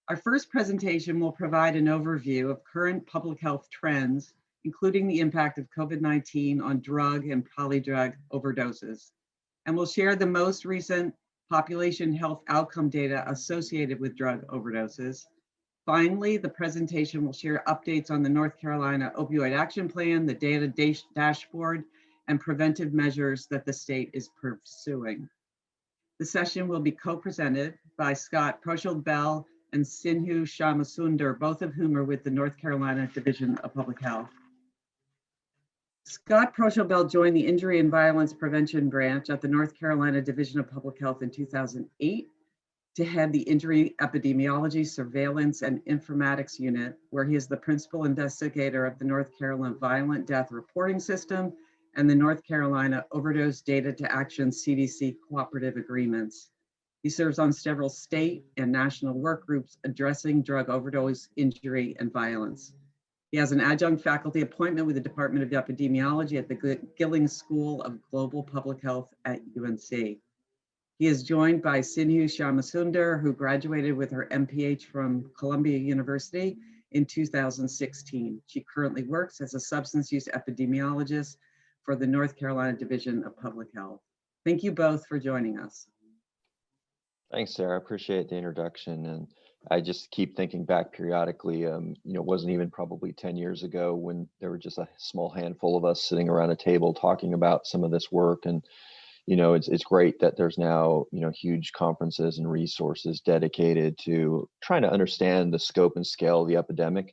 Our first presentation will provide an overview of current public health trends, including the impact of COVID-19 on drug and polydrug overdoses, and will share the most recent population health outcome data associated with drug overdoses. Finally, the presentation will share updates on the North Carolina Opioid Action Plan, the data dashboard, and preventive measures that the state is pursuing. The session will be co-presented by Scott Proescholdbell and Sindhu Shamasunder, both of whom are with the North Carolina Division of Public Health. Scott Proescholdbell joined the Injury and Violence Prevention Branch at the North Carolina Division of Public Health in 2008 to head the Injury Epidemiology, Surveillance, and Informatics Unit, where he is the Principal Investigator of the North Carolina Violent Death Reporting System and the North Carolina Overdose Data to Action CDC cooperative agreements. He serves on several state and national work groups addressing drug overdose, injury, and violence. He has an adjunct faculty appointment with the Department of Epidemiology at the Gilling School of Global Public Health at UNC. He is joined by Sindhu Shamasunder, who graduated with her MPH from Columbia University in 2016. She currently works as a substance use epidemiologist for the North Carolina Division of Public Health. Thank you both for joining us. Thanks, Sarah. I appreciate the introduction. And I just keep thinking back periodically, it wasn't even probably 10 years ago when there were just a small handful of us sitting around a table talking about some of this work. And it's great that there's now, huge conferences and resources dedicated to trying to understand the scope and scale of the epidemic.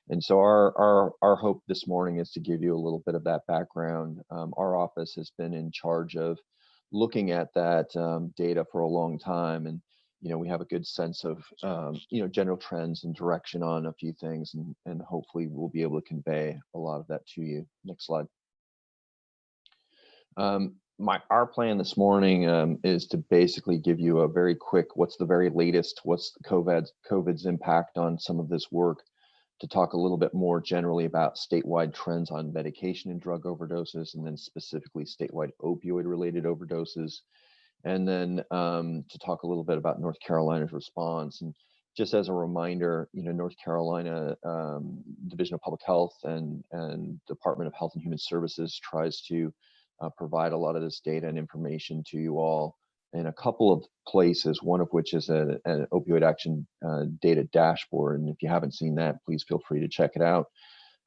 And so our hope this morning is to give you a little bit of that background. Our office has been in charge of looking at that data for a long time. And, we have a good sense of, general trends and direction on a few things, and hopefully we'll be able to convey a lot of that to you. Next slide. Our plan this morning is to basically give you a very quick, what's the very latest, what's the COVID's impact on some of this work, to talk a little bit more generally about statewide trends on medication and drug overdoses, and then specifically statewide opioid related overdoses. And then to talk a little bit about North Carolina's response. And just as a reminder, North Carolina Division of Public Health and Department of Health and Human Services tries to provide a lot of this data and information to you all in a couple of places, one of which is an opioid action data dashboard. And if you haven't seen that, please feel free to check it out.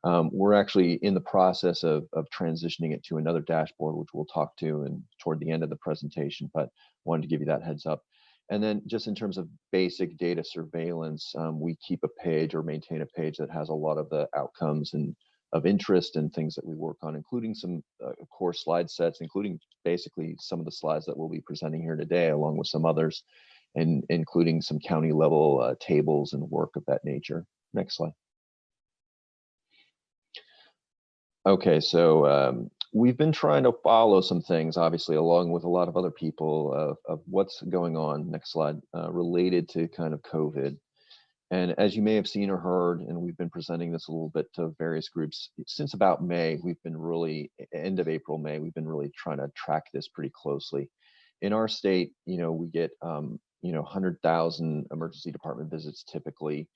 We're actually in the process of transitioning it to another dashboard, which we'll talk to toward the end of the presentation, but wanted to give you that heads up. And then just in terms of basic data surveillance, we keep a page or maintain a page that has a lot of the outcomes and of interest and things that we work on, including some core slide sets, including basically some of the slides that we'll be presenting here today, along with some others, and including some county level tables and work of that nature. Next slide. Okay, so we've been trying to follow some things, obviously, along with a lot of other people of what's going on, next slide, related to kind of COVID. And as you may have seen or heard, and we've been presenting this a little bit to various groups, since about May, we've been really, end of April, May, we've been really trying to track this pretty closely. In our state, we get, 100,000 emergency department visits typically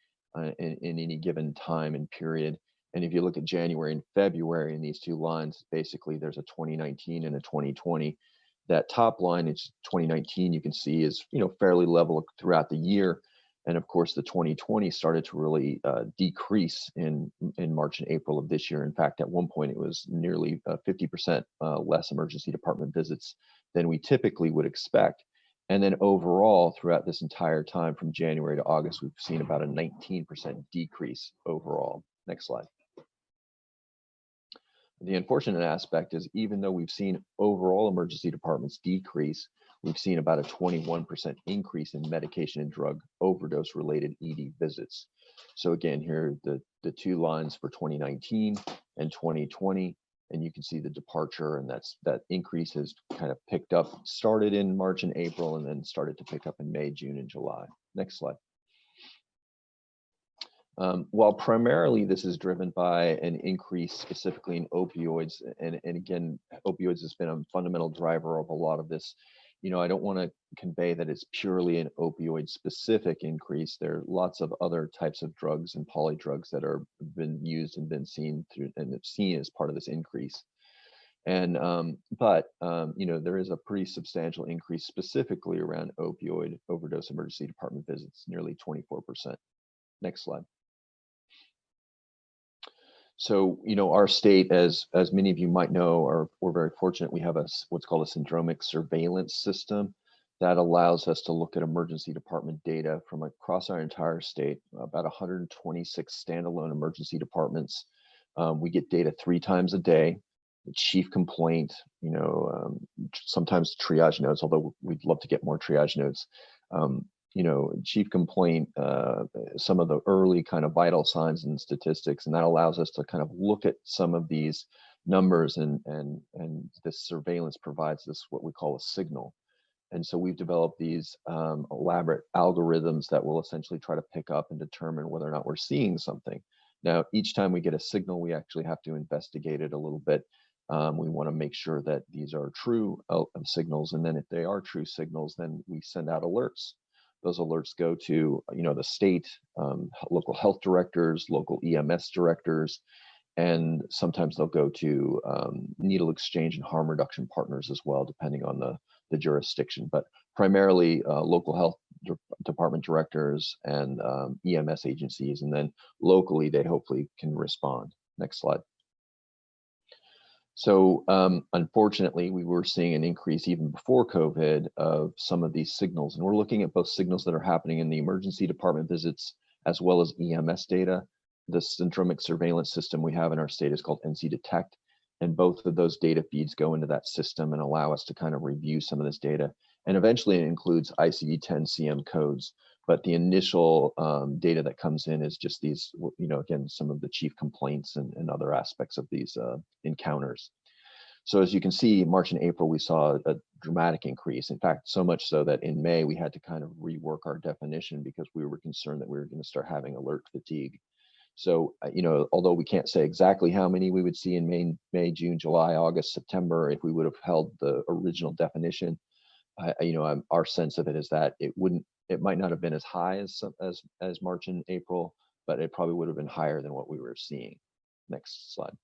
in any given time and period. And if you look at January and February in these two lines, basically there's a 2019 and a 2020. That top line, it's 2019, you can see is, fairly level throughout the year. And of course, the 2020 started to really decrease in March and April of this year. In fact, at one point, it was nearly 50% less emergency department visits than we typically would expect. And then overall, throughout this entire time from January to August, we've seen about a 19% decrease overall. Next slide. The unfortunate aspect is, even though we've seen overall emergency departments decrease, we've seen about a 21% increase in medication and drug overdose related ED visits. So again, here are the two lines for 2019 and 2020, and you can see the departure, and that increase has kind of picked up, started in March and April, and then started to pick up in May, June, and July. Next slide. While primarily this is driven by an increase specifically in opioids, and again, opioids has been a fundamental driver of a lot of this I don't want to convey that it's purely an opioid specific increase. There are lots of other types of drugs and polydrugs that are been used and been seen through and seen as part of this increase. And there is a pretty substantial increase specifically around opioid overdose emergency department visits, nearly 24%. Next slide. So, our state, as many of you might know, we're very fortunate. We have what's called a syndromic surveillance system that allows us to look at emergency department data from across our entire state, about 126 standalone emergency departments. We get data 3 times a day. The chief complaint, sometimes triage notes, although we'd love to get more triage notes. Chief complaint, some of the early kind of vital signs and statistics, and that allows us to kind of look at some of these numbers, and this surveillance provides this what we call a signal. And so we've developed these elaborate algorithms that will essentially try to pick up and determine whether or not we're seeing something. Now, each time we get a signal, we actually have to investigate it a little bit. We want to make sure that these are true signals, and then if they are true signals, then we send out alerts. Those alerts go to the state, local health directors, local EMS directors, and sometimes they'll go to needle exchange and harm reduction partners as well, depending on the jurisdiction. But primarily local health department directors and EMS agencies, and then locally they hopefully can respond. Next slide. So unfortunately, we were seeing an increase even before COVID of some of these signals. And we're looking at both signals that are happening in the emergency department visits as well as EMS data. The syndromic surveillance system we have in our state is called NC Detect. And both of those data feeds go into that system and allow us to kind of review some of this data. And eventually it includes ICD-10 CM codes. But the initial data that comes in is just these, again, some of the chief complaints and other aspects of these encounters. So as you can see, March and April, we saw a dramatic increase. In fact, so much so that in May, we had to kind of rework our definition because we were concerned that we were going to start having alert fatigue. So, although we can't say exactly how many we would see in May, June, July, August, September, if we would have held the original definition, our sense of it is that it might not have been as high as March and April, but it probably would have been higher than what we were seeing. Next slide.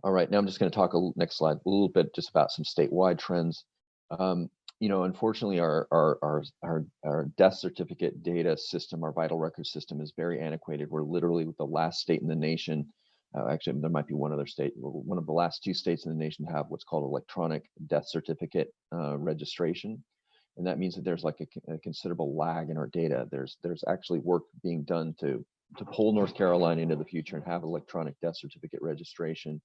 All right, now I'm just going to talk next slide a little bit just about some statewide trends. Unfortunately, our death certificate data system, our vital record system, is very antiquated. We're literally the last state in the nation. Actually, there might be one other state. We're one of the last 2 states in the nation to have what's called electronic death certificate registration. And that means that there's like a considerable lag in our data. There's actually work being done to pull North Carolina into the future and have electronic death certificate registration.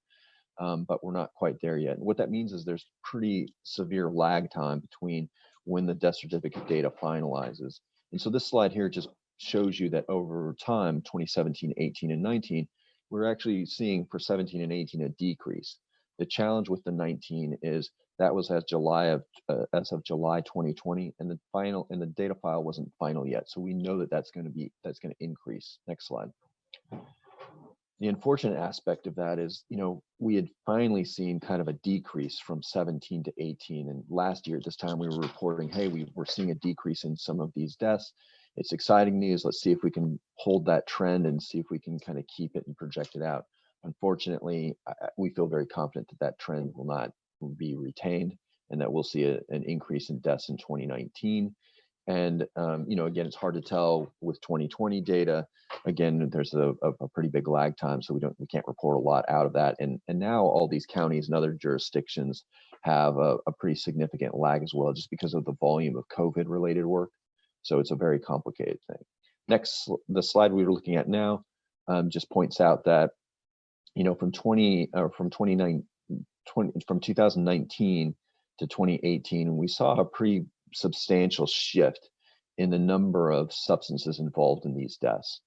But we're not quite there yet. And what that means is there's pretty severe lag time between when the death certificate data finalizes. And so this slide here just shows you that over time, 2017, 18, and 19, we're actually seeing for 17 and 18 a decrease. The challenge with the 19 is that was as of July 2020, and the data file wasn't final yet. So we know that that's going to increase. Next slide. The unfortunate aspect of that is, we had finally seen kind of a decrease from 17 to 18. And last year at this time, we were reporting, hey, we're seeing a decrease in some of these deaths. It's exciting news. Let's see if we can hold that trend and see if we can kind of keep it and project it out. Unfortunately, we feel very confident that trend will not be retained and that we'll see an increase in deaths in 2019. And, again, it's hard to tell with 2020 data. Again, there's a pretty big lag time, so we can't report a lot out of that. And now all these counties and other jurisdictions have a pretty significant lag as well, just because of the volume of COVID-related work. So it's a very complicated thing. Next, the slide we were looking at now just points out that, from 2019 to 2018, we saw a pretty substantial shift in the number of substances involved in these deaths.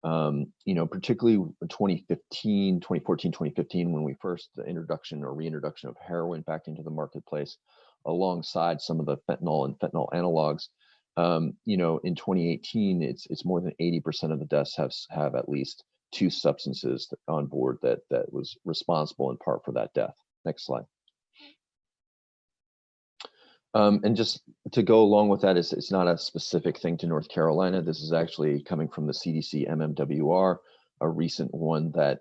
Particularly 2014, 2015, when we first the introduction or reintroduction of heroin back into the marketplace, alongside some of the fentanyl and fentanyl analogs. In 2018, it's more than 80% of the deaths have at least 2 substances on board that was responsible in part for that death. Next slide. And just to go along with that, it's not a specific thing to North Carolina. This is actually coming from the CDC MMWR, a recent one that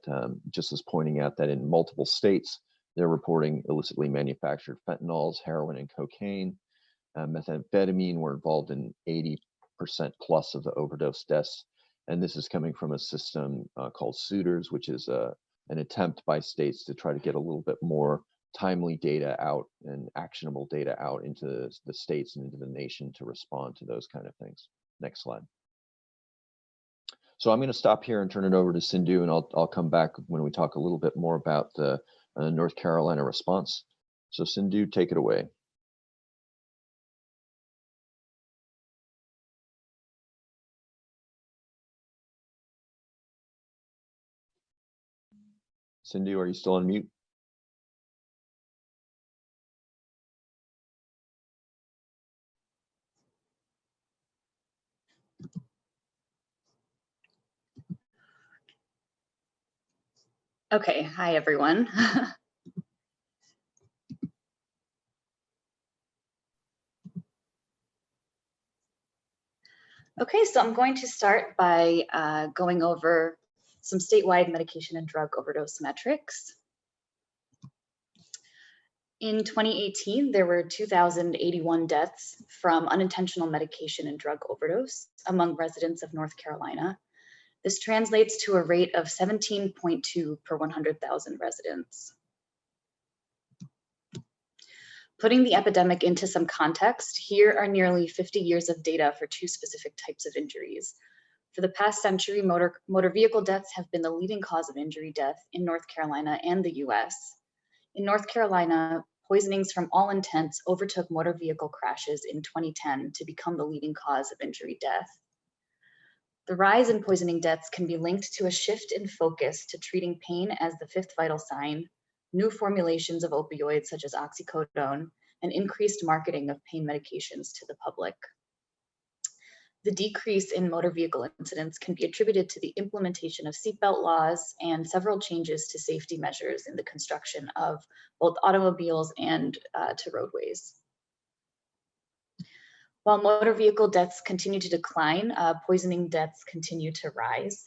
just is pointing out that in multiple states, they're reporting illicitly manufactured fentanyls, heroin, and cocaine. Methamphetamine were involved in 80% plus of the overdose deaths. And this is coming from a system called SUITRS, which is an attempt by states to try to get a little bit more timely data out and actionable data out into the states and into the nation to respond to those kind of things. Next slide. So I'm going to stop here and turn it over to Sindhu, and I'll come back when we talk a little bit more about the North Carolina response. So Sindhu, take it away. Sindhu, are you still on mute? Okay, hi everyone. Okay, so I'm going to start by going over some statewide medication and drug overdose metrics. In 2018, there were 2,081 deaths from unintentional medication and drug overdose among residents of North Carolina. This translates to a rate of 17.2 per 100,000 residents. Putting the epidemic into some context, here are nearly 50 years of data for two specific types of injuries. For the past century, motor vehicle deaths have been the leading cause of injury death in North Carolina and the US. In North Carolina, poisonings from all intents overtook motor vehicle crashes in 2010 to become the leading cause of injury death. The rise in poisoning deaths can be linked to a shift in focus to treating pain as the fifth vital sign, new formulations of opioids such as oxycodone, and increased marketing of pain medications to the public. The decrease in motor vehicle incidents can be attributed to the implementation of seatbelt laws and several changes to safety measures in the construction of both automobiles and to roadways. While motor vehicle deaths continue to decline, poisoning deaths continue to rise.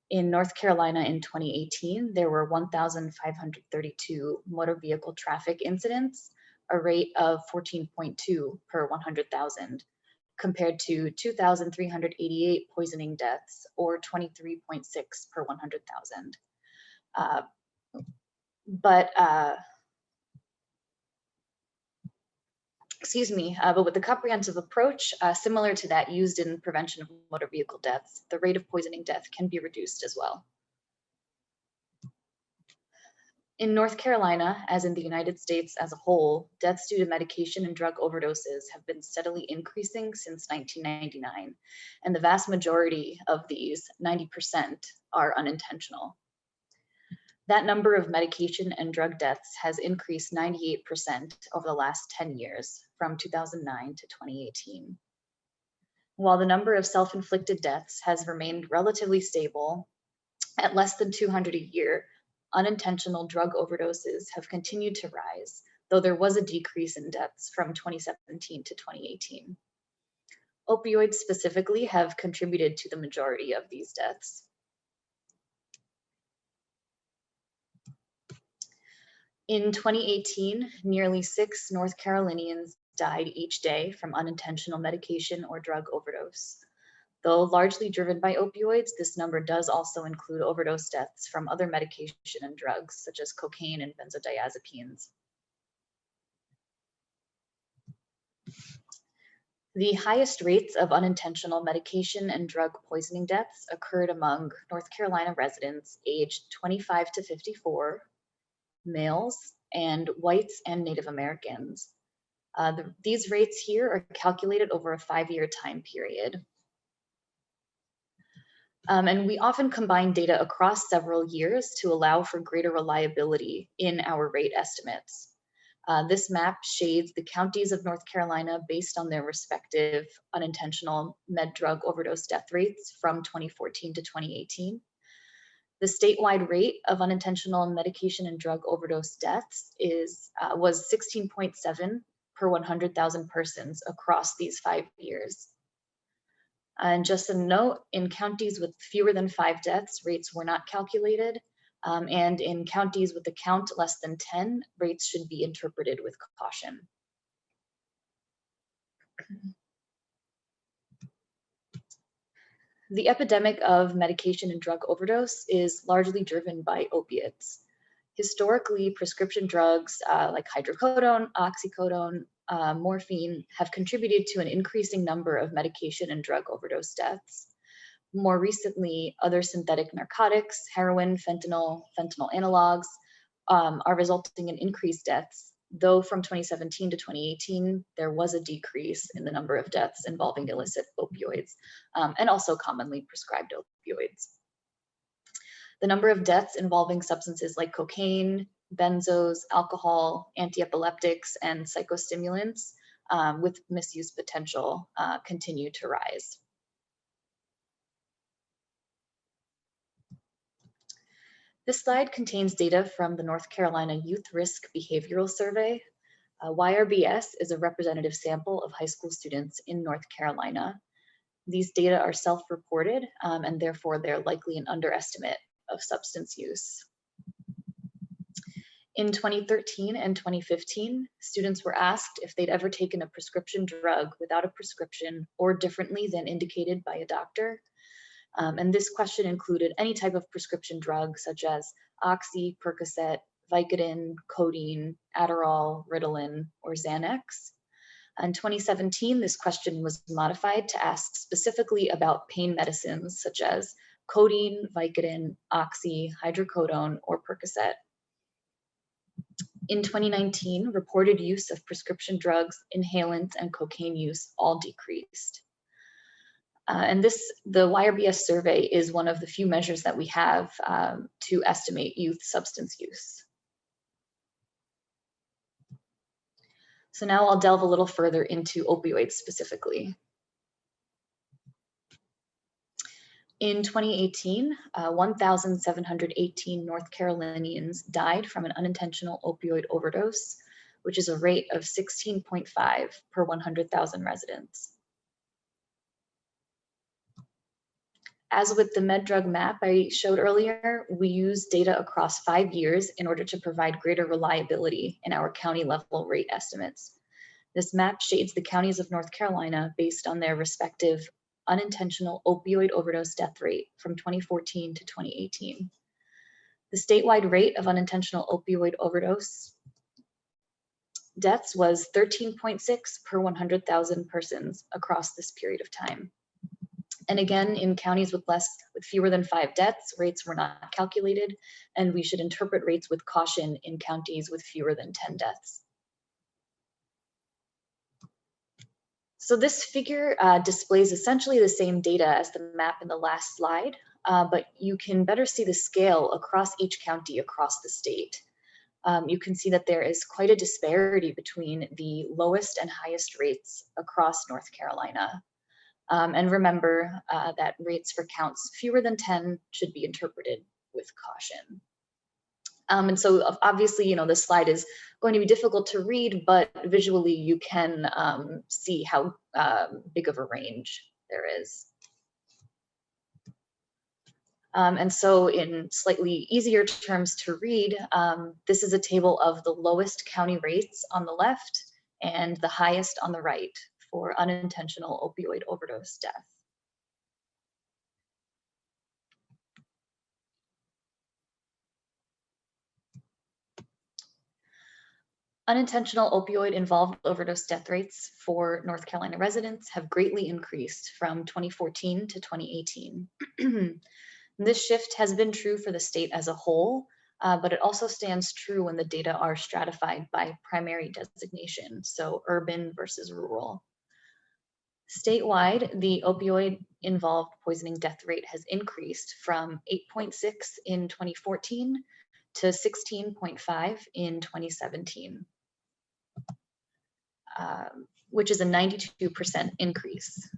In North Carolina in 2018, there were 1,532 motor vehicle traffic incidents, a rate of 14.2 per 100,000, compared to 2,388 poisoning deaths, or 23.6 per 100,000. But with the comprehensive approach, similar to that used in prevention of motor vehicle deaths, the rate of poisoning death can be reduced as well. In North Carolina, as in the United States as a whole, deaths due to medication and drug overdoses have been steadily increasing since 1999, and the vast majority of these, 90%, are unintentional. That number of medication and drug deaths has increased 98% over the last 10 years, from 2009 to 2018. While the number of self-inflicted deaths has remained relatively stable at less than 200 a year, unintentional drug overdoses have continued to rise, though there was a decrease in deaths from 2017 to 2018. Opioids specifically have contributed to the majority of these deaths. In 2018, nearly 6 North Carolinians died each day from unintentional medication or drug overdose. Though largely driven by opioids, this number does also include overdose deaths from other medication and drugs, such as cocaine and benzodiazepines. The highest rates of unintentional medication and drug poisoning deaths occurred among North Carolina residents aged 25 to 54, males, and whites and Native Americans. These rates here are calculated over a 5-year time period. And we often combine data across several years to allow for greater reliability in our rate estimates. This map shades the counties of North Carolina based on their respective unintentional med drug overdose death rates from 2014 to 2018. The statewide rate of unintentional medication and drug overdose deaths was 16.7 per 100,000 persons across these 5 years. And just a note, in counties with fewer than 5 deaths, rates were not calculated. And in counties with a count less than 10, rates should be interpreted with caution. The epidemic of medication and drug overdose is largely driven by opiates. Historically, prescription drugs like hydrocodone, oxycodone, morphine have contributed to an increasing number of medication and drug overdose deaths. More recently, other synthetic narcotics, heroin, fentanyl analogs are resulting in increased deaths, though from 2017 to 2018, there was a decrease in the number of deaths involving illicit opioids and also commonly prescribed opioids. The number of deaths involving substances like cocaine, benzos, alcohol, antiepileptics, and psychostimulants with misuse potential continue to rise. This slide contains data from the North Carolina Youth Risk Behavioral Survey. YRBS is a representative sample of high school students in North Carolina. These data are self-reported and therefore they're likely an underestimate of substance use. In 2013 and 2015, students were asked if they'd ever taken a prescription drug without a prescription or differently than indicated by a doctor. And this question included any type of prescription drug such as Oxy, Percocet, Vicodin, codeine, Adderall, Ritalin, or Xanax. In 2017, this question was modified to ask specifically about pain medicines such as codeine, Vicodin, Oxy, hydrocodone, or Percocet. In 2019, reported use of prescription drugs, inhalants, and cocaine use all decreased. And the YRBS survey is one of the few measures that we have to estimate youth substance use. So now I'll delve a little further into opioids specifically. In 2018, 1,718 North Carolinians died from an unintentional opioid overdose, which is a rate of 16.5 per 100,000 residents. As with the med drug map I showed earlier, we use data across 5 years in order to provide greater reliability in our county level rate estimates. This map shades the counties of North Carolina based on their respective unintentional opioid overdose death rate from 2014 to 2018. The statewide rate of unintentional opioid overdose deaths was 13.6 per 100,000 persons across this period of time. And again, in counties with fewer than 5 deaths, rates were not calculated, and we should interpret rates with caution in counties with fewer than 10 deaths. So this figure displays essentially the same data as the map in the last slide, but you can better see the scale across each county across the state. You can see that there is quite a disparity between the lowest and highest rates across North Carolina. And remember that rates for counts fewer than 10 should be interpreted with caution. And so obviously, this slide is going to be difficult to read, but visually you can see how big of a range there is. And so in slightly easier terms to read, this is a table of the lowest county rates on the left and the highest on the right for unintentional opioid overdose death. Unintentional opioid-involved overdose death rates for North Carolina residents have greatly increased from 2014 to 2018. This shift has been true for the state as a whole, but it also stands true when the data are stratified by primary designation, so urban versus rural. Statewide, the opioid-involved poisoning death rate has increased from 8.6 in 2014 to 16.5 in 2017, which is a 92% increase.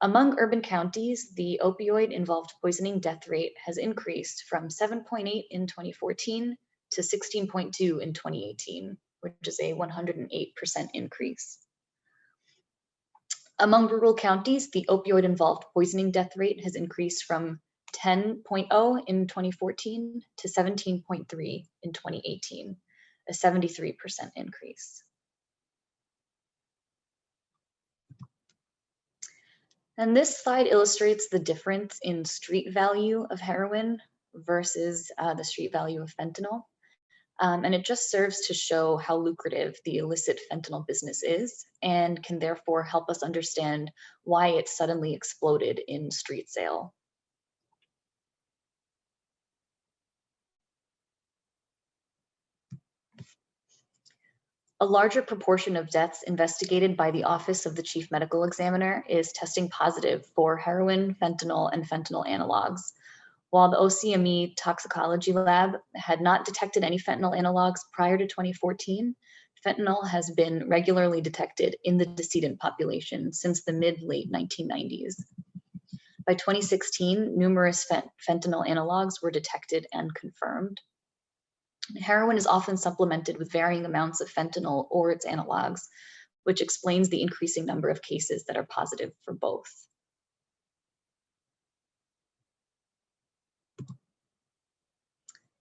Among urban counties, the opioid-involved poisoning death rate has increased from 7.8 in 2014 to 16.2 in 2018, which is a 108% increase. Among rural counties, the opioid-involved poisoning death rate has increased from 10.0 in 2014 to 17.3 in 2018, a 73% increase. And this slide illustrates the difference in street value of heroin versus the street value of fentanyl. And it just serves to show how lucrative the illicit fentanyl business is and can therefore help us understand why it suddenly exploded in street sale. A larger proportion of deaths investigated by the Office of the Chief Medical Examiner is testing positive for heroin, fentanyl, and fentanyl analogs. While the OCME toxicology lab had not detected any fentanyl analogs prior to 2014, fentanyl has been regularly detected in the decedent population since the mid-late 1990s. By 2016, numerous fentanyl analogs were detected and confirmed. Heroin is often supplemented with varying amounts of fentanyl or its analogs, which explains the increasing number of cases that are positive for both.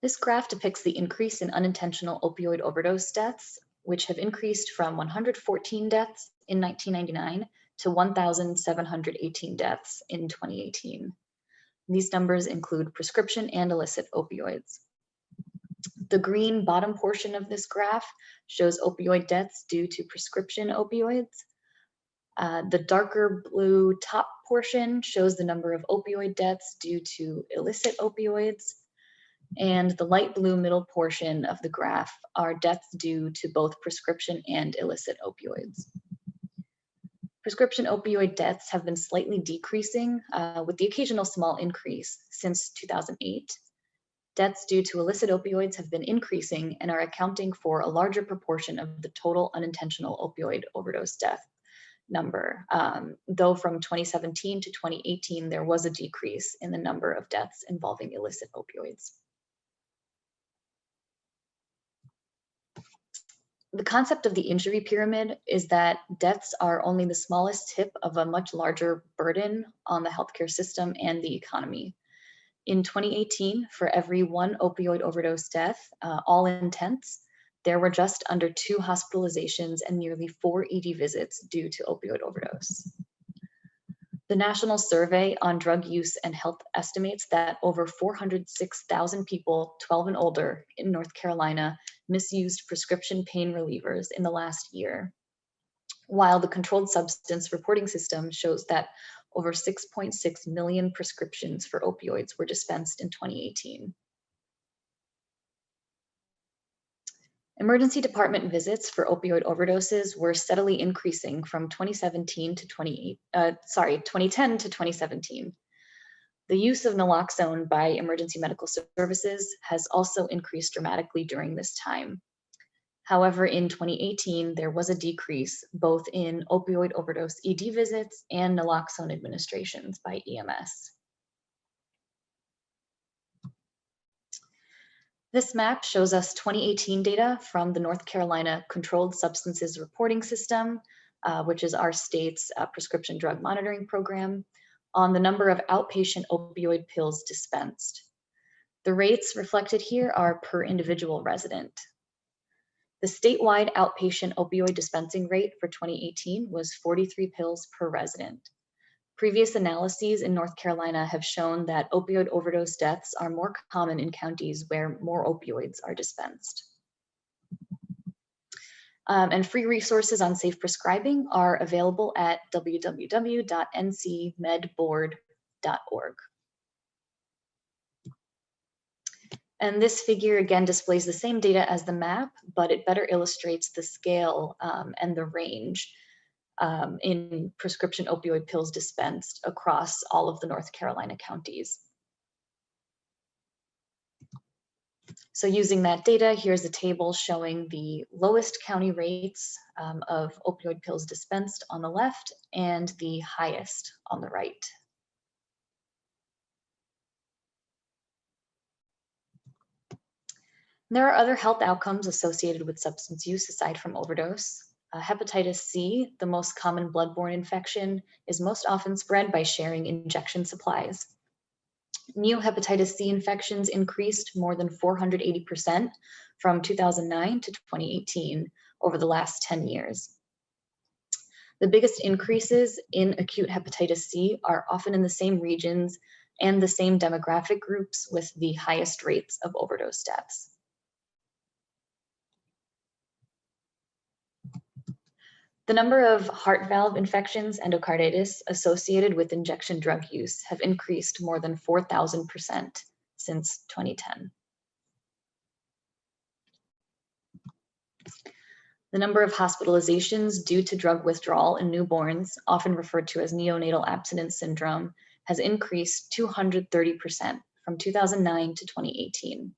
This graph depicts the increase in unintentional opioid overdose deaths, which have increased from 114 deaths in 1999 to 1,718 deaths in 2018. These numbers include prescription and illicit opioids. The green bottom portion of this graph shows opioid deaths due to prescription opioids. The darker blue top portion shows the number of opioid deaths due to illicit opioids. And the light blue middle portion of the graph are deaths due to both prescription and illicit opioids. Prescription opioid deaths have been slightly decreasing with the occasional small increase since 2008. Deaths due to illicit opioids have been increasing and are accounting for a larger proportion of the total unintentional opioid overdose death number. Though from 2017 to 2018, there was a decrease in the number of deaths involving illicit opioids. The concept of the injury pyramid is that deaths are only the smallest tip of a much larger burden on the healthcare system and the economy. In 2018, for every one opioid overdose death, all intents, there were just under 2 hospitalizations and nearly 4 ED visits due to opioid overdose. The National Survey on Drug Use and Health estimates that over 406,000 people 12 and older in North Carolina misused prescription pain relievers in the last year, while the Controlled Substance Reporting System shows that over 6.6 million prescriptions for opioids were dispensed in 2018. Emergency department visits for opioid overdoses were steadily increasing from 2010 to 2017. The use of naloxone by emergency medical services has also increased dramatically during this time. However, in 2018, there was a decrease both in opioid overdose ED visits and naloxone administrations by EMS. This map shows us 2018 data from the North Carolina Controlled Substances Reporting System, which is our state's prescription drug monitoring program, on the number of outpatient opioid pills dispensed. The rates reflected here are per individual resident. The statewide outpatient opioid dispensing rate for 2018 was 43 pills per resident. Previous analyses in North Carolina have shown that opioid overdose deaths are more common in counties where more opioids are dispensed. And free resources on safe prescribing are available at www.ncmedboard.org. And this figure again displays the same data as the map, but it better illustrates the scale and the range in prescription opioid pills dispensed across all of the North Carolina counties. So using that data, here's a table showing the lowest county rates of opioid pills dispensed on the left and the highest on the right. There are other health outcomes associated with substance use aside from overdose. Hepatitis C, the most common bloodborne infection, is most often spread by sharing injection supplies. New hepatitis C infections increased more than 480% from 2009 to 2018 over the last 10 years. The biggest increases in acute hepatitis C are often in the same regions and the same demographic groups with the highest rates of overdose deaths. The number of heart valve infections, endocarditis, associated with injection drug use have increased more than 4,000% since 2010. The number of hospitalizations due to drug withdrawal in newborns, often referred to as neonatal abstinence syndrome, has increased 230% from 2009 to 2018.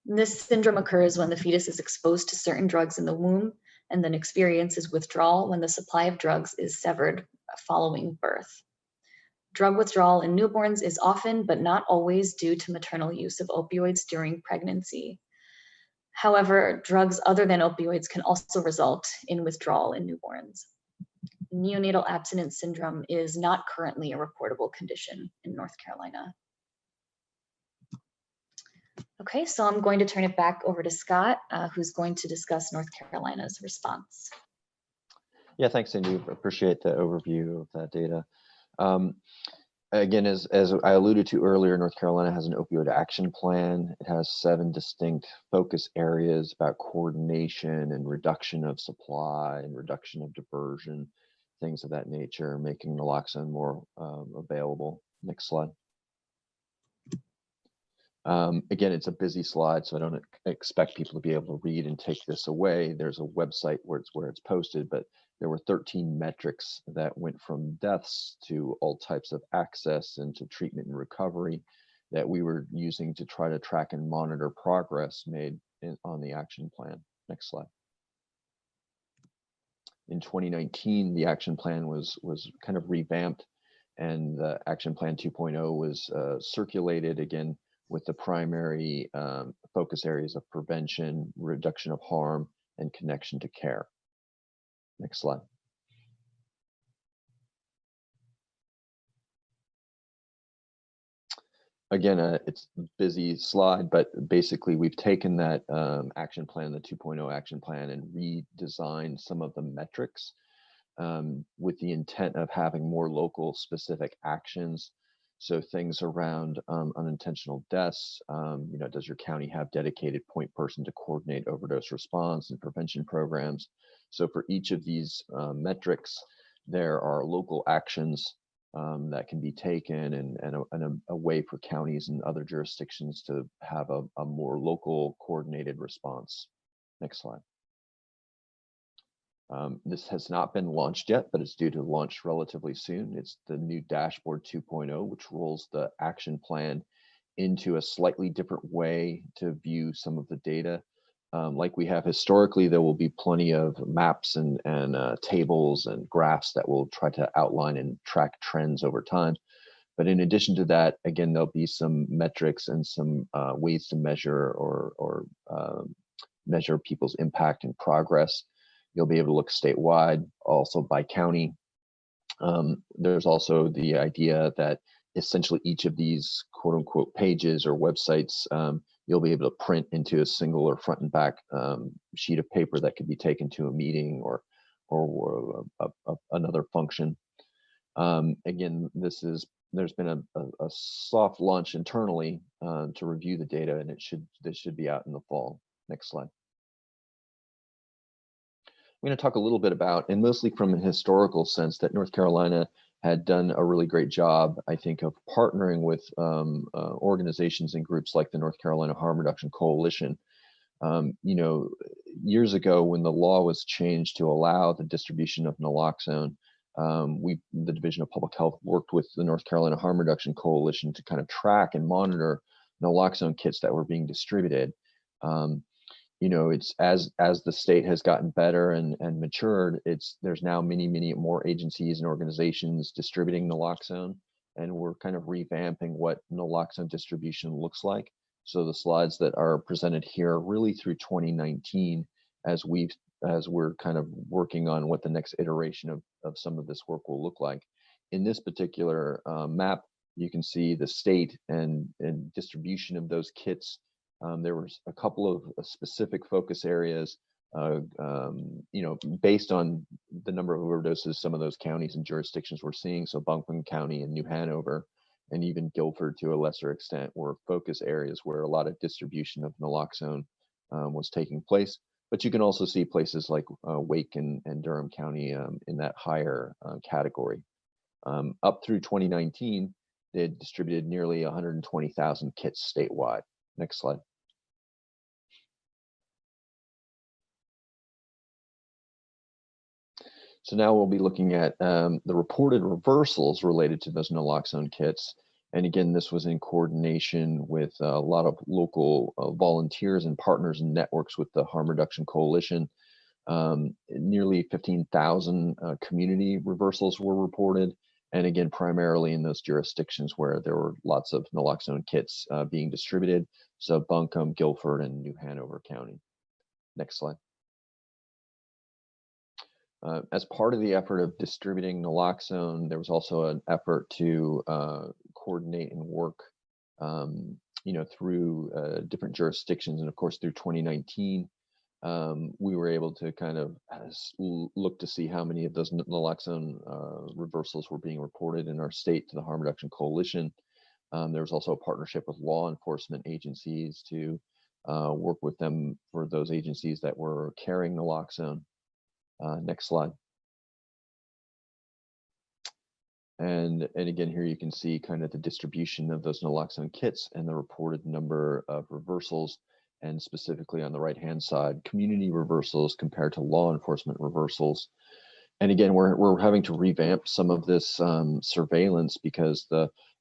This syndrome occurs when the fetus is exposed to certain drugs in the womb and then experiences withdrawal when the supply of drugs is severed following birth. Drug withdrawal in newborns is often, but not always, due to maternal use of opioids during pregnancy. However, drugs other than opioids can also result in withdrawal in newborns. Neonatal abstinence syndrome is not currently a reportable condition in North Carolina. Okay, so I'm going to turn it back over to Scott, who's going to discuss North Carolina's response. Yeah, thanks, Sindhu. Appreciate the overview of that data. Again, as I alluded to earlier, North Carolina has an opioid action plan. It has 7 distinct focus areas about coordination and reduction of supply and reduction of diversion, things of that nature, making naloxone more available. Next slide. Again, it's a busy slide, so I don't expect people to be able to read and take this away. There's a website where it's posted, but there were 13 metrics that went from deaths to all types of access and to treatment and recovery that we were using to try to track and monitor progress made on the action plan. Next slide. In 2019, the action plan was kind of revamped, and the action plan 2.0 was circulated again with the primary focus areas of prevention, reduction of harm, and connection to care. Next slide. Again, it's a busy slide, but basically we've taken that action plan, the 2.0 action plan, and redesigned some of the metrics with the intent of having more local specific actions. So things around unintentional deaths, does your county have dedicated point person to coordinate overdose response and prevention programs? So for each of these metrics, there are local actions that can be taken and a way for counties and other jurisdictions to have a more local coordinated response. Next slide. This has not been launched yet, but it's due to launch relatively soon. It's the new Dashboard 2.0, which rolls the action plan into a slightly different way to view some of the data. Like we have historically, there will be plenty of maps and tables and graphs that will try to outline and track trends over time. But in addition to that, again, there'll be some metrics and some ways to measure or measure people's impact and progress. You'll be able to look statewide, also by county. There's also the idea that essentially each of these quote unquote pages or websites, you'll be able to print into a single or front and back sheet of paper that could be taken to a meeting or another function. Again, there's been a soft launch internally to review the data, and this should be out in the fall. Next slide. I'm going to talk a little bit about, and mostly from a historical sense, that North Carolina had done a really great job, I think, of partnering with organizations and groups like the North Carolina Harm Reduction Coalition. Years ago, when the law was changed to allow the distribution of naloxone, the Division of Public Health worked with the North Carolina Harm Reduction Coalition to kind of track and monitor naloxone kits that were being distributed. It's as the state has gotten better and matured, there's now many more agencies and organizations distributing naloxone, and we're kind of revamping what naloxone distribution looks like. So the slides that are presented here are really through 2019 as we're kind of working on what the next iteration of some of this work will look like. In this particular map, you can see the state and distribution of those kits. There was a couple of specific focus areas, based on the number of overdoses some of those counties and jurisdictions were seeing. So Buncombe County and New Hanover, and even Guilford to a lesser extent, were focus areas where a lot of distribution of naloxone was taking place. But you can also see places like Wake and Durham County in that higher category. Up through 2019, they had distributed nearly 120,000 kits statewide. Next slide. So now we'll be looking at the reported reversals related to those naloxone kits. And again, this was in coordination with a lot of local volunteers and partners and networks with the Harm Reduction Coalition. Nearly 15,000 community reversals were reported. And again, primarily in those jurisdictions where there were lots of naloxone kits being distributed. So Buncombe, Guilford, and New Hanover County. Next slide. As part of the effort of distributing naloxone, there was also an effort to coordinate and work, through different jurisdictions. And of course, through 2019, we were able to kind of look to see how many of those naloxone reversals were being reported in our state to the Harm Reduction Coalition. There was also a partnership with law enforcement agencies to work with them for those agencies that were carrying naloxone. Next slide. And again, here you can see kind of the distribution of those naloxone kits and the reported number of reversals, and specifically on the right-hand side, community reversals compared to law enforcement reversals. And again, we're having to revamp some of this surveillance because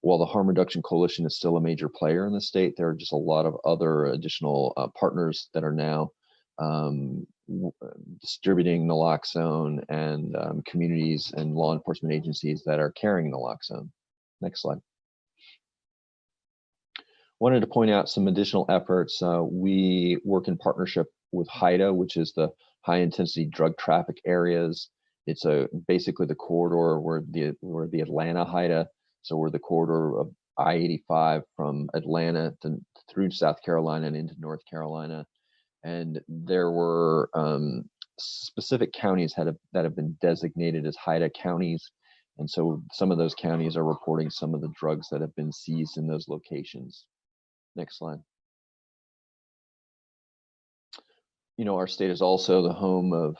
while the Harm Reduction Coalition is still a major player in the state, there are just a lot of other additional partners that are now distributing naloxone, and communities and law enforcement agencies that are carrying naloxone. Next slide. Wanted to point out some additional efforts. We work in partnership with HIDA, which is the high intensity drug traffic areas. It's basically the corridor where the Atlanta HIDA, so we're the corridor of I-85 from Atlanta through South Carolina and into North Carolina. And there were specific counties that have been designated as HIDA counties. And so some of those counties are reporting some of the drugs that have been seized in those locations. Next slide. Our state is also the home of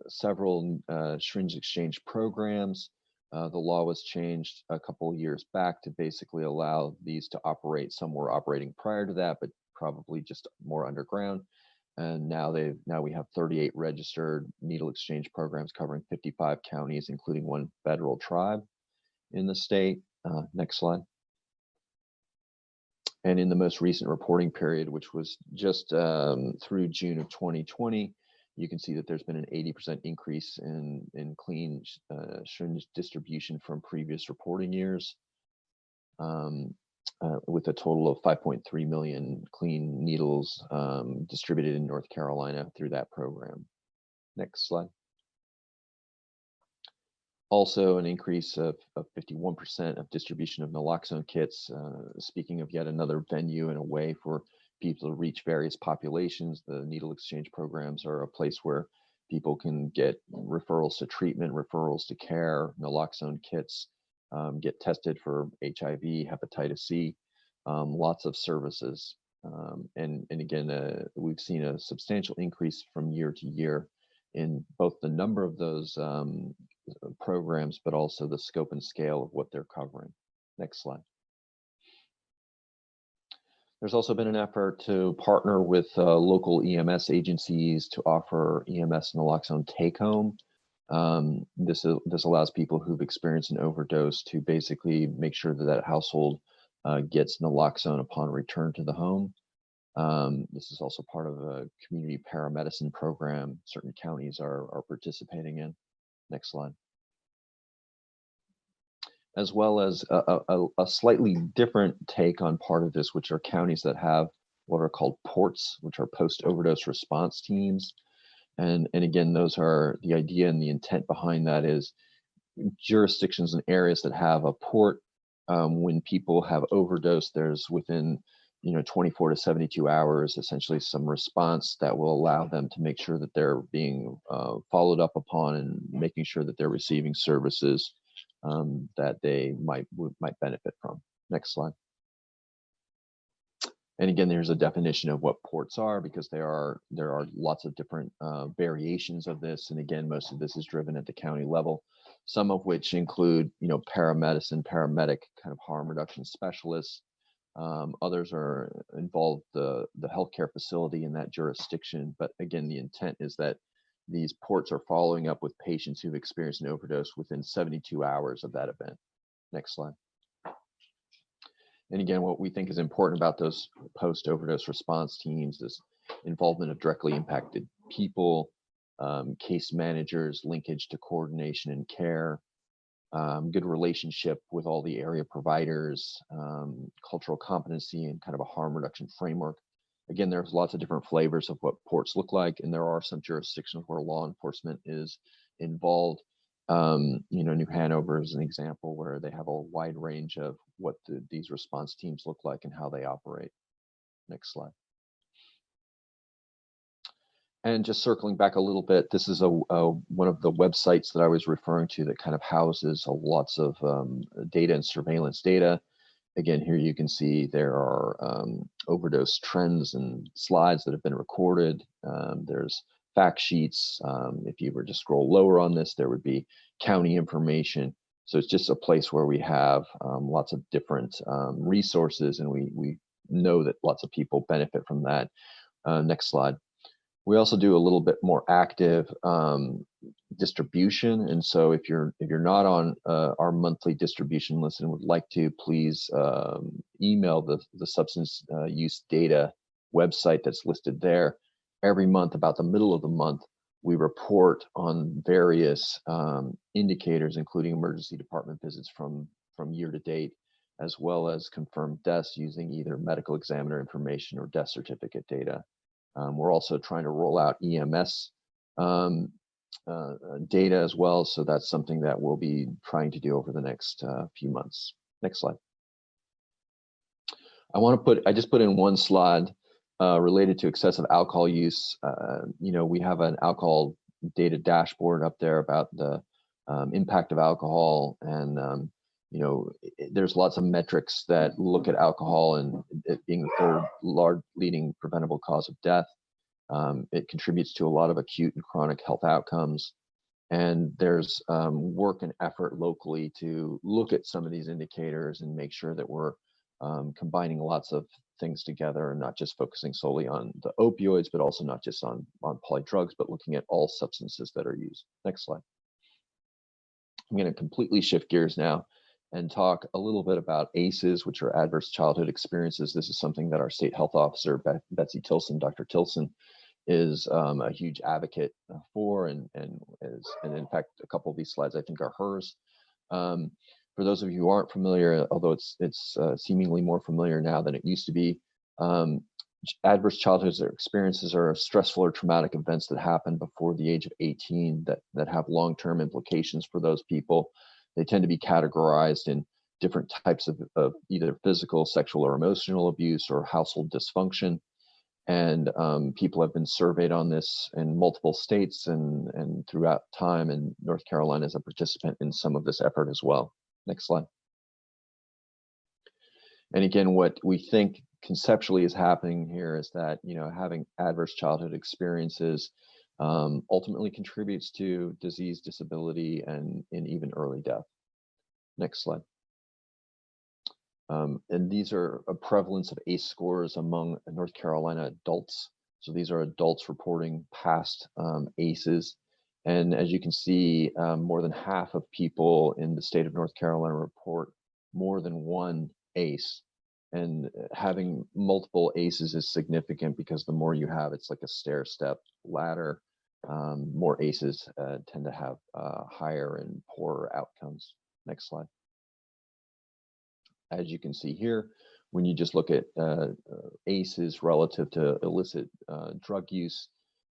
several syringe exchange programs. The law was changed a couple of years back to basically allow these to operate. Some were operating prior to that, but probably just more underground. And now we have 38 registered needle exchange programs covering 55 counties, including one federal tribe in the state. Next slide. And in the most recent reporting period, which was just through June of 2020, you can see that there's been an 80% increase in clean syringe distribution from previous reporting years, with a total of 5.3 million clean needles distributed in North Carolina through that program. Next slide. Also an increase of 51% of distribution of naloxone kits. Speaking of yet another venue and a way for people to reach various populations, the needle exchange programs are a place where people can get referrals to treatment, referrals to care, naloxone kits, get tested for HIV, hepatitis C, lots of services. And again, we've seen a substantial increase from year to year in both the number of those programs, but also the scope and scale of what they're covering. Next slide. There's also been an effort to partner with local EMS agencies to offer EMS naloxone take-home. This allows people who've experienced an overdose to basically make sure that household gets naloxone upon return to the home. This is also part of a community paramedicine program certain counties are participating in. Next slide. as well as a slightly different take on part of this, which are counties that have what are called ports, which are post-overdose response teams. And again, those are the idea and the intent behind that is jurisdictions and areas that have a port. When people have overdosed, there's within 24 to 72 hours, essentially some response that will allow them to make sure that they're being followed up upon and making sure that they're receiving services that they might benefit from. Next slide. And again, there's a definition of what ports are, because there are lots of different variations of this. And again, most of this is driven at the county level, some of which include, paramedicine, paramedic kind of harm reduction specialists. Others are involved the healthcare facility in that jurisdiction. But again, the intent is that these ports are following up with patients who've experienced an overdose within 72 hours of that event. Next slide. And again, what we think is important about those post-overdose response teams is involvement of directly impacted people, case managers, linkage to coordination and care, good relationship with all the area providers, cultural competency, and kind of a harm reduction framework. Again, there's lots of different flavors of what ports look like, and there are some jurisdictions where law enforcement is involved. New Hanover is an example where they have a wide range of what these response teams look like and how they operate. Next slide. And just circling back a little bit, this is one of the websites that I was referring to that kind of houses lots of data and surveillance data. Again, here you can see there are overdose trends and slides that have been recorded. There's fact sheets. If you were to scroll lower on this, there would be county information. So it's just a place where we have lots of different resources, and we know that lots of people benefit from that. Next slide. We also do a little bit more active distribution, and so if you're not on our monthly distribution list and would like to, please email the substance use data website that's listed there. Every month, about the middle of the month, we report on various indicators, including emergency department visits from year to date, as well as confirmed deaths using either medical examiner information or death certificate data. We're also trying to roll out EMS data as well, so that's something that we'll be trying to do over the next few months. Next slide. I just put in one slide related to excessive alcohol use. We have an alcohol data dashboard up there about the impact of alcohol, and there's lots of metrics that look at alcohol and it being the third leading preventable cause of death. It contributes to a lot of acute and chronic health outcomes, and there's work and effort locally to look at some of these indicators and make sure that we're combining lots of things together and not just focusing solely on the opioids, but also not just on polydrugs, but looking at all substances that are used. Next slide. I'm going to completely shift gears now and talk a little bit about ACEs, which are adverse childhood experiences. This is something that our state health officer, Betsy Tilson, Dr. Tilson, is a huge advocate for, and in fact, a couple of these slides I think are hers. For those of you who aren't familiar, although it's seemingly more familiar now than it used to be, adverse childhood experiences are stressful or traumatic events that happen before the age of 18 that have long-term implications for those people. They tend to be categorized in different types of either physical, sexual, or emotional abuse or household dysfunction. And people have been surveyed on this in multiple states and throughout time, and North Carolina is a participant in some of this effort as well. Next slide. And again, what we think conceptually is happening here is that, having adverse childhood experiences ultimately contributes to disease, disability, and even early death. Next slide. And these are a prevalence of ACE scores among North Carolina adults. So these are adults reporting past ACEs. And as you can see, more than half of people in the state of North Carolina report more than one ACE. And having multiple ACEs is significant because the more you have, it's like a stair-step ladder. More ACEs tend to have higher and poorer outcomes. Next slide. as you can see here, when you just look at ACEs relative to illicit drug use,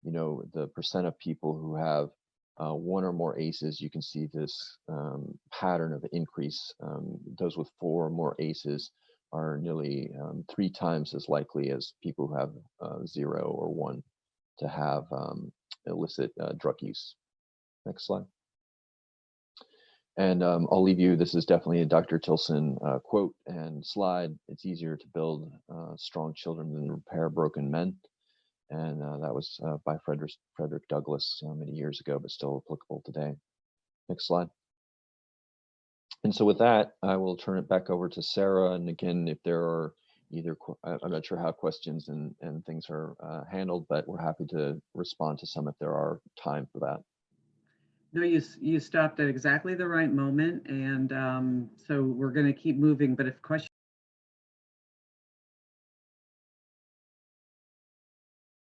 you know, the percent of people who have one or more ACEs, you can see this pattern of increase. Those with 4 or more ACEs are nearly 3 times as likely as people who have 0 or 1 to have illicit drug use. Next slide. And I'll leave you, this is definitely a Dr. Tilson quote and slide. It's easier to build strong children than repair broken men. And that was by Frederick Douglass many years ago, but still applicable today. Next slide. And so with that, I will turn it back over to Sarah. And again, if there are either, I'm not sure how questions and things are handled, but we're happy to respond to some if there are time for that. No, you stopped at exactly the right moment. And so we're going to keep moving, but if questions